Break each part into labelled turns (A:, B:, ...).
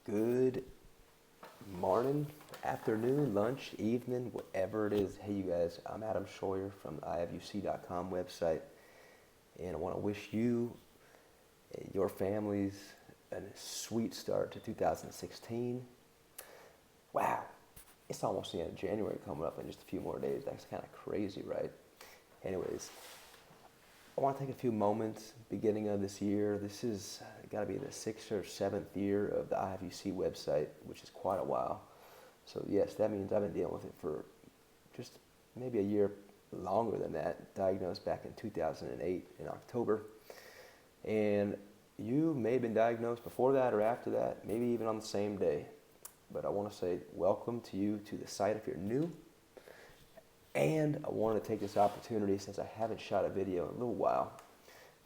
A: Good morning, afternoon, lunch, evening, whatever it is. Hey, you guys, I'm Adam Schroyer from the iHaveUC.com website, and I want to wish you and your families a sweet start to 2016. Wow, it's almost the end of January coming up in just a few more days. That's kind of crazy, right? Anyways, I want to take a few moments, beginning of this year. This is got to be the sixth or seventh year of the iHaveUC website, which is quite a while. So yes, that means I've been dealing with it for just maybe a year longer than that. Diagnosed back in 2008 in October. And you may have been diagnosed before that or after that, maybe even on the same day. But I want to say welcome to you to the site if you're new. And I want to take this opportunity, since I haven't shot a video in a little while,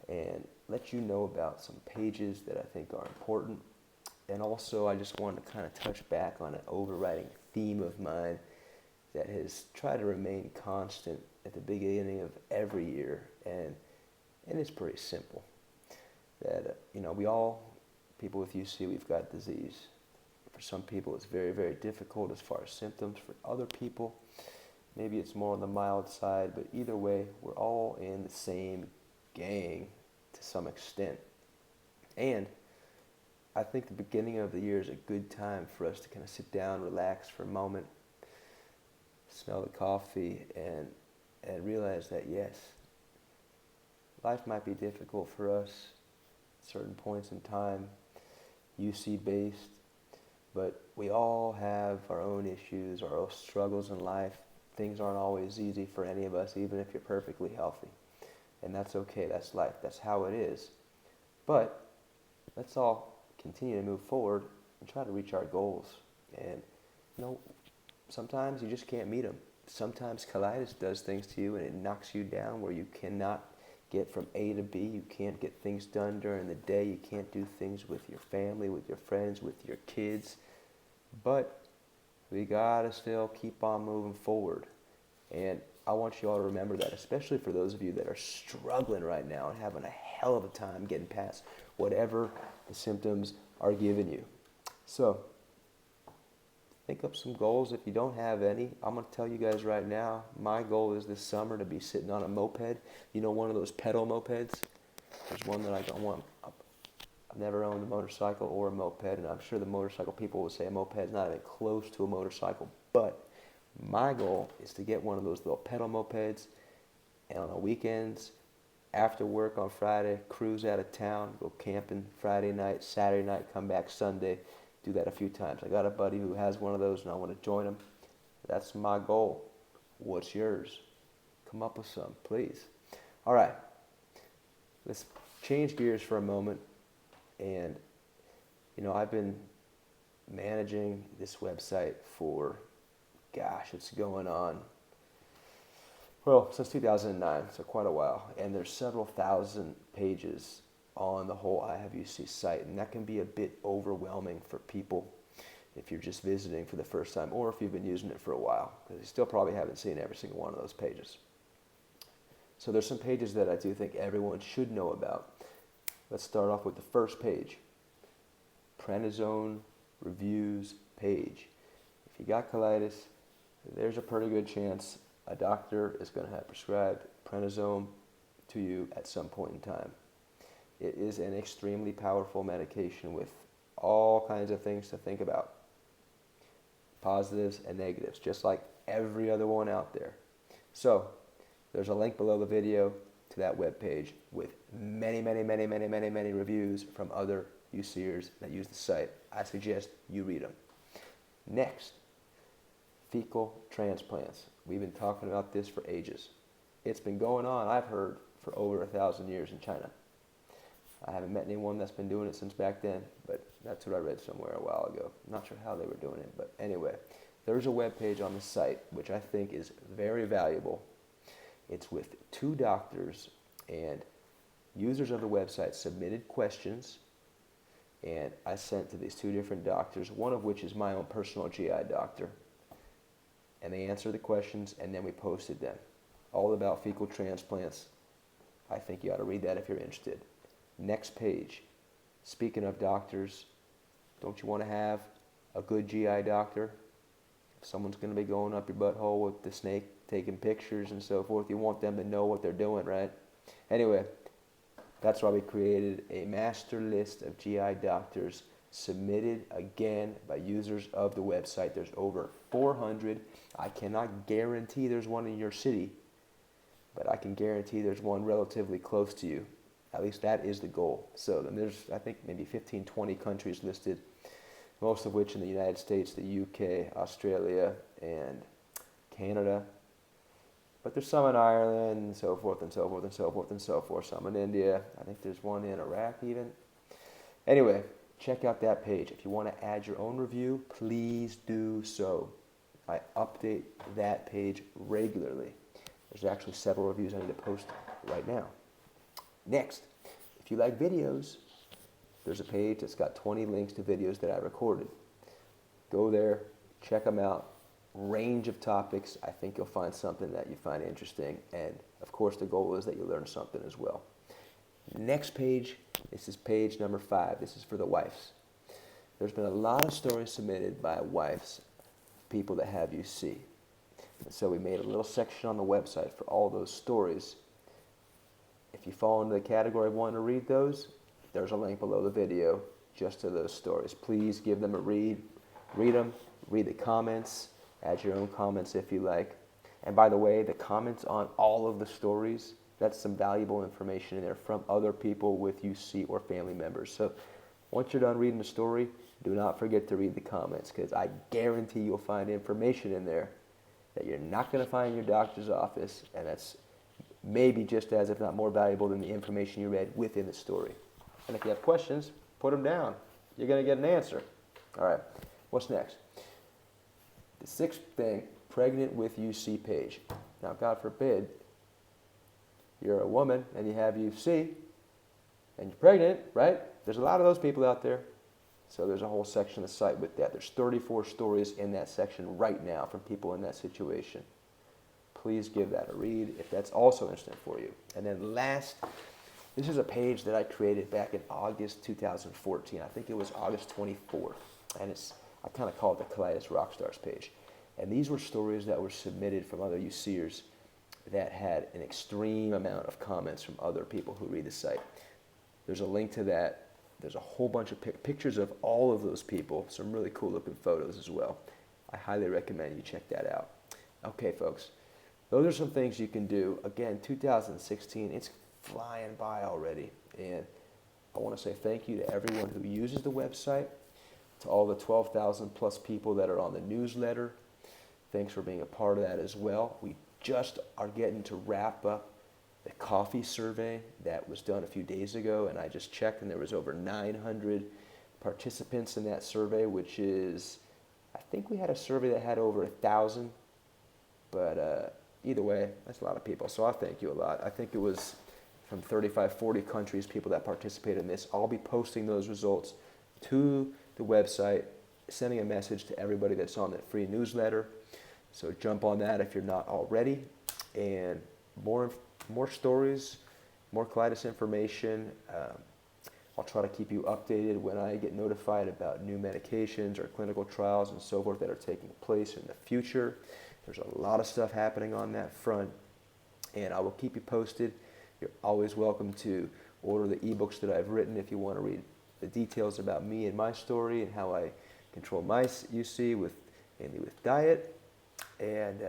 A: and let you know about some pages that I think are important. And also, I just wanted to kind of touch back on an overriding theme of mine that has tried to remain constant at the beginning of every year, and it's pretty simple. That, we all, people with UC, we've got disease. For some people, it's very, very difficult as far as symptoms. For other people, maybe it's more on the mild side, but either way, we're all in the same gang to some extent. And I think the beginning of the year is a good time for us to kind of sit down, relax for a moment, smell the coffee, and realize that, yes, life might be difficult for us at certain points in time, UC-based, but we all have our own issues, our own struggles in life. Things aren't always easy for any of us, even if you're perfectly healthy. And that's okay, that's life, that's how it is. But let's all continue to move forward and try to reach our goals. And, sometimes you just can't meet them. Sometimes colitis does things to you and it knocks you down where you cannot get from A to B. You can't get things done during the day. You can't do things with your family, with your friends, with your kids. But we gotta still keep on moving forward. And I want you all to remember that, especially for those of you that are struggling right now and having a hell of a time getting past whatever the symptoms are giving you. So, think up some goals. If you don't have any, I'm going to tell you guys right now, my goal is this summer to be sitting on a moped. One of those pedal mopeds? There's one that I don't want. I've never owned a motorcycle or a moped, and I'm sure the motorcycle people would say a moped is not even close to a motorcycle. But my goal is to get one of those little pedal mopeds, and on the weekends, after work on Friday, cruise out of town, go camping Friday night, Saturday night, come back Sunday, do that a few times. I got a buddy who has one of those, and I want to join him. That's my goal. What's yours? Come up with some, please. All right, let's change gears for a moment. And, I've been managing this website for, it's going on, since 2009, so quite a while. And there's several thousand pages on the whole iHaveUC site, and that can be a bit overwhelming for people if you're just visiting for the first time, or if you've been using it for a while, because you still probably haven't seen every single one of those pages. So there's some pages that I do think everyone should know about. Let's start off with the first page, prednisone reviews page. If you got colitis, there's a pretty good chance a doctor is going to have prescribed prednisone to you at some point in time. It is an extremely powerful medication with all kinds of things to think about, positives and negatives, just like every other one out there. So there's a link below the video to that webpage with many, many, many, many, many, many reviews from other UC'ers that use the site. I suggest you read them. Next, fecal transplants. We've been talking about this for ages. It's been going on, I've heard, for over 1,000 years in China. I haven't met anyone that's been doing it since back then, but that's what I read somewhere a while ago. I'm not sure how they were doing it, but anyway, there's a webpage on the site which I think is very valuable. It's with 2 doctors, and users of the website submitted questions, and I sent to these 2 different doctors, one of which is my own personal GI doctor, and they answered the questions, and then we posted them. All about fecal transplants. I think you ought to read that if you're interested. Next page. Speaking of doctors, Don't you want to have a good GI doctor? If someone's going to be going up your butthole with the snake, taking pictures and so forth, you want them to know what they're doing, right? Anyway, that's why we created a master list of GI doctors submitted again by users of the website. There's over 400. I cannot guarantee there's one in your city, but I can guarantee there's one relatively close to you. At least that is the goal. So then there's, I think, maybe 15, 20 countries listed, most of which in the United States, the UK, Australia, and Canada. But there's some in Ireland, and so forth, and so forth, and so forth, and so forth. Some in India. I think there's one in Iraq even. Anyway, check out that page. If you want to add your own review, please do so. I update that page regularly. There's actually several reviews I need to post right now. Next, if you like videos, there's a page that's got 20 links to videos that I recorded. Go there, check them out. Range of topics. I think you'll find something that you find interesting. And of course, the goal is that you learn something as well. Next page, this is page number 5. This is for the wives. There's been a lot of stories submitted by wives, people that have UC. And so we made a little section on the website for all those stories. If you fall into the category of wanting to read those, there's a link below the video just to those stories. Please give them a read. Read them. Read the comments. Add your own comments if you like. And by the way, the comments on all of the stories, that's some valuable information in there from other people with UC or family members. So once you're done reading the story, do not forget to read the comments, because I guarantee you'll find information in there that you're not going to find in your doctor's office, and that's maybe just as, if not more valuable than the information you read within the story. And if you have questions, put them down. You're going to get an answer. All right, what's next? The 6th thing, pregnant with UC page. Now, God forbid, you're a woman and you have UC and you're pregnant, right? There's a lot of those people out there. So there's a whole section of the site with that. There's 34 stories in that section right now from people in that situation. Please give that a read if that's also interesting for you. And then last, this is a page that I created back in August 2014. I think it was August 24th. And I kind of call it the Colitis Rockstars page. And these were stories that were submitted from other UC'ers that had an extreme amount of comments from other people who read the site. There's a link to that. There's a whole bunch of pictures of all of those people, some really cool looking photos as well. I highly recommend you check that out. Okay, folks, those are some things you can do. Again, 2016, it's flying by already. And I want to say thank you to everyone who uses the website, to all the 12,000 plus people that are on the newsletter. Thanks for being a part of that as well. We just are getting to wrap up the coffee survey that was done a few days ago, and I just checked, and there was over 900 participants in that survey, which is, I think we had a survey that had over 1,000, but either way, that's a lot of people, so I thank you a lot. I think it was from 35, 40 countries, people that participated in this. I'll be posting those results to the website, sending a message to everybody that's on that free newsletter, so jump on that if you're not already, and more stories, more colitis information. I'll try to keep you updated when I get notified about new medications or clinical trials and so forth that are taking place in the future. There's a lot of stuff happening on that front, and I will keep you posted. You're always welcome to order the ebooks that I've written if you want to read the details about me and my story and how I control my UC mainly with diet. And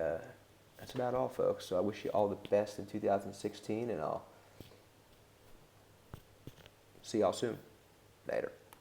A: that's about all, folks. So I wish you all the best in 2016, and I'll see y'all soon. Later.